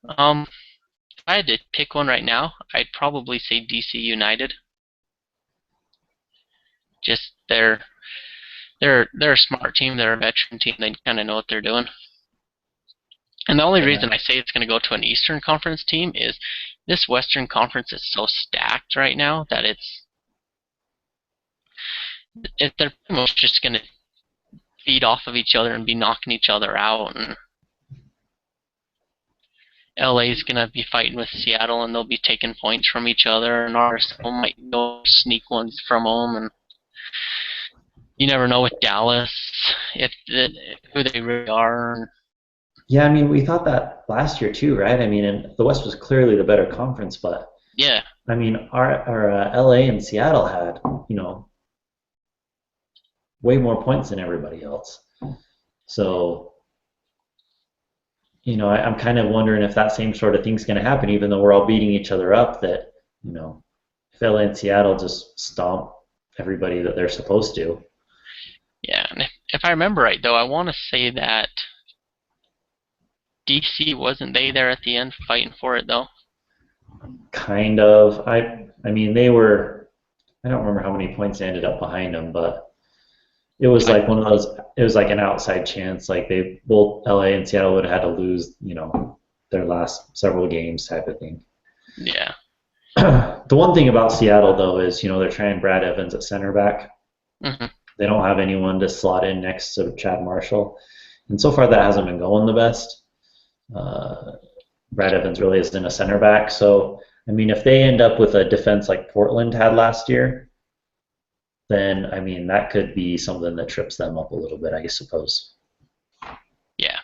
If I had to pick one right now, I'd probably say DC United. Just they're a smart team. They're a veteran team. They kind of know what they're doing. And the only Yeah. reason I say it's going to go to an Eastern Conference team is this Western Conference is so stacked right now that they're pretty much just going to feed off of each other and be knocking each other out. And LA's going to be fighting with Seattle, and they'll be taking points from each other. And RSL might go sneak ones from them. And you never know with Dallas who they really are. Yeah, I mean, we thought that last year too, right? I mean, and the West was clearly the better conference, but Yeah, I mean, our LA and Seattle had, way more points than everybody else. So, I'm kind of wondering if that same sort of thing's going to happen, even though we're all beating each other up. That if LA and Seattle just stomp everybody that they're supposed to. yeah. And if I remember right, though, I want to say that DC wasn't they there at the end fighting for it though. Kind of. I mean, they were. I don't remember how many points they ended up behind them, but it was Like, like one of those. It was like an outside chance. Like they both LA and Seattle would have had to lose, their last several games type of thing. Yeah. The one thing about Seattle, though, is they're trying Brad Evans at center back. Hmm. They don't have anyone to slot in next to Chad Marshall, and so far that hasn't been going the best. Uh, Brad Evans really isn't a center back, so I mean, if they end up with a defense like Portland had last year, then I mean that could be something that trips them up a little bit, I suppose. Yeah.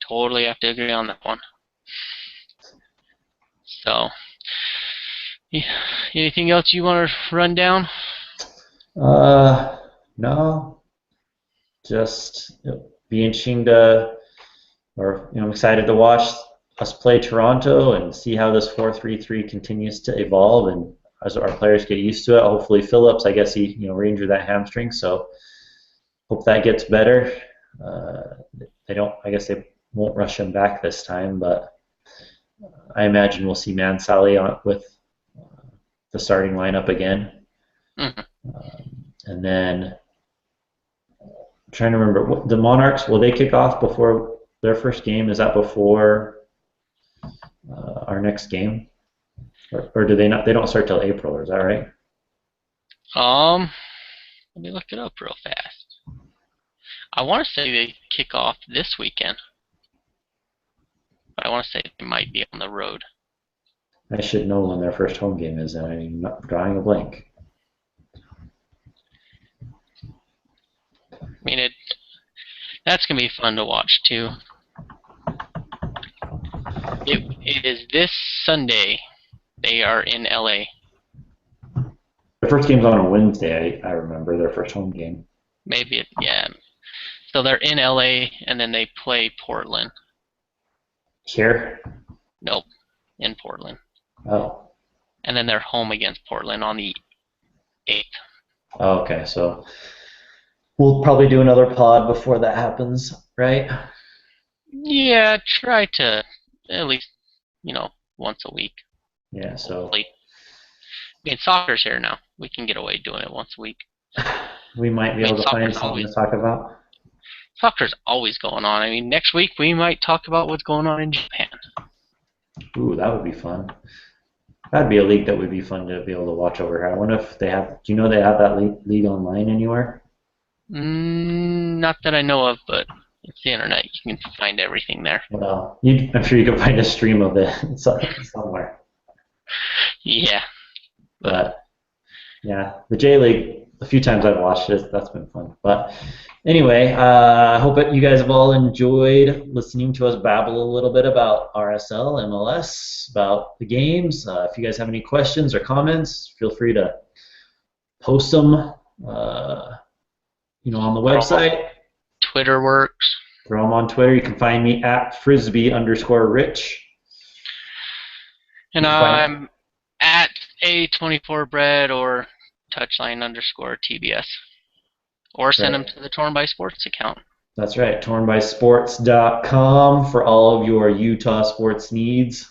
Totally have to agree on that one. So, yeah. Anything else you want to run down? No, just be interesting to, or I'm excited to watch us play Toronto and see how this 4-3-3 continues to evolve, and as our players get used to it. Hopefully, Phillips, I guess he re-injured that hamstring, so hope that gets better. They don't, I guess they won't rush him back this time, but I imagine we'll see Mansally with the starting lineup again. Mm-hmm. And then I'm trying to remember, the Monarchs, will they kick off before their first game? Is that before our next game? Or do they not? They don't start till April, is that right? Let me look it up real fast. I want to say they kick off this weekend. But I want to say they might be on the road. I should know when their first home game is, and I'm not drawing a blank. I mean, that's going to be fun to watch, too. It is this Sunday. They are in LA. Their first game's on a Wednesday, I remember, their first home game. Maybe, yeah. So they're in LA, and then they play Portland. Here? Nope, in Portland. Oh. And then they're home against Portland on the 8th. Oh, okay, so we'll probably do another pod before that happens, right? Yeah, try to at least, once a week. Yeah, so hopefully. I mean, soccer's here now. We can get away doing it once a week. we might be able to find something to talk about. Soccer's always going on. I mean, next week we might talk about what's going on in Japan. Ooh, that would be fun. That'd be a league that would be fun to be able to watch over here. I wonder if they have. Do you know they have that league online anywhere? Not that I know of, but it's the internet. You can find everything there. Well, I'm sure you can find a stream of it somewhere. Yeah. But yeah, the J League. A few times I've watched it. That's been fun. But anyway, I hope that you guys have all enjoyed listening to us babble a little bit about RSL, MLS, about the games. If you guys have any questions or comments, feel free to post them, on the website. Twitter works. Throw them on Twitter. You can find me at frisbee_rich. And I'm at A24bread or touchline_TBS. Or send them to the Torn by Sports account. That's right, tornbysports.com for all of your Utah sports needs.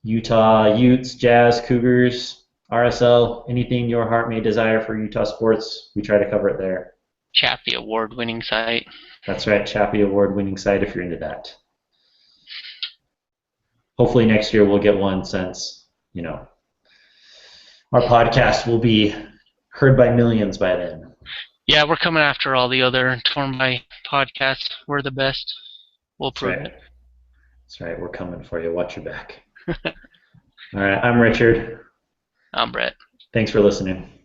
Utah Utes, Jazz, Cougars, RSL, anything your heart may desire for Utah sports, we try to cover it there. Chappie award-winning site. That's right, Chappie award-winning site if you're into that. Hopefully next year we'll get one since, our podcast will be heard by millions by then. Yeah, we're coming after all the other Torn by podcasts. We're the best. We'll prove it. That's right. We're coming for you. Watch your back. All right. I'm Richard. I'm Brett. Thanks for listening.